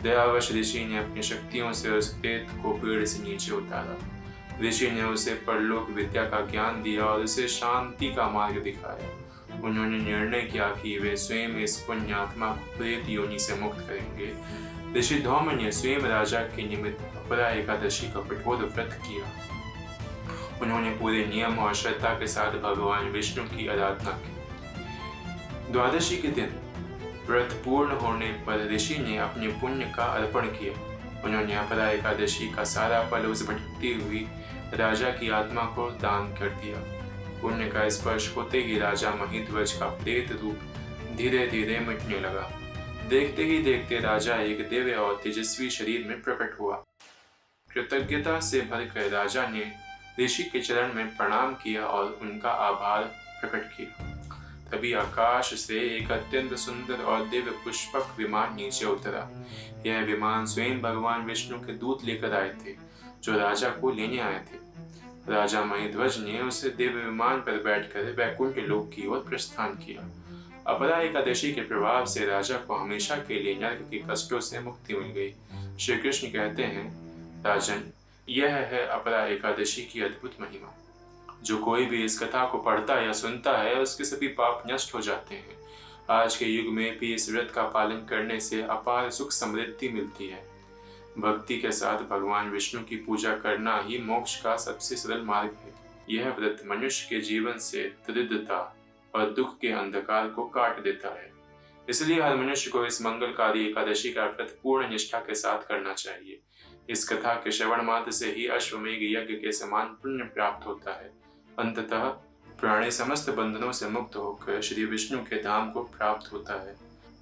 दयावश ऋषि ने अपनी शक्तियों से उस प्रेत को पेड़ से नीचे उतारा। ऋषि ने उसे परलोक विद्या का ज्ञान दिया और उसे शांति का मार्ग दिखाया। उन्होंने निर्णय किया कि वे स्वयं इस पुण्यात्मा को प्रेत योनि से मुक्त करेंगे। ऋषि धौम्य ने स्वयं राजा के निमित्त अपरा एकादशी का कठोर व्रत किया। उन्होंने पूरे नियम और श्रद्धा के साथ भगवान विष्णु की आराधना की। द्वादशी के दिन व्रत पूर्ण होने पर ऋषि ने अपने पुण्य का अर्पण किया। उन्होंने अपरा एकादशी का सारा फल उस भटकती हुई राजा की आत्मा को दान कर दिया। पुण्य का स्पर्श होते ही राजा महिध्वज का प्रेत रूप धीरे धीरे मिटने लगा। देखते ही देखते राजा एक दिव्य और तेजस्वी शरीर में प्रकट हुआ। कृतज्ञता से भरकर राजा ने ऋषि के चरण में प्रणाम किया और उनका आभार प्रकट किया। तभी आकाश से एक अत्यंत सुंदर और दिव्य पुष्पक विमान नीचे उतरा। यह विमान स्वयं भगवान विष्णु के दूत लेकर आए थे, जो राजा को लेने आए थे। राजा महिध्वज ने उस दिव्य विमान पर बैठकर वैकुंठ लोक की ओर प्रस्थान किया। अपरा एकादशी के प्रभाव से राजा को हमेशा के लिए नरक के कष्टों से मुक्ति मिल गई। श्री कृष्ण कहते हैं, राजन, यह है अपरा एकादशी की अद्भुत महिमा। जो कोई भी इस कथा को पढ़ता या सुनता है, उसके सभी पाप नष्ट हो जाते हैं। आज के युग में भी इस व्रत का पालन करने से अपार सुख समृद्धि मिलती है। भक्ति के साथ भगवान विष्णु की पूजा करना ही मोक्ष का सबसे सरल मार्ग है। यह व्रत मनुष्य के जीवन से दरिद्रता और दुख के अंधकार को काट देता है। इसलिए हर मनुष्य को इस मंगलकारी एकादशी का व्रत पूर्ण निष्ठा के साथ करना चाहिए। इस कथा के श्रवण मात्र से ही अश्वमेघ यज्ञ के समान पुण्य प्राप्त होता है। अंततः प्राणी समस्त बंधनों से मुक्त होकर श्री विष्णु के धाम को प्राप्त होता है।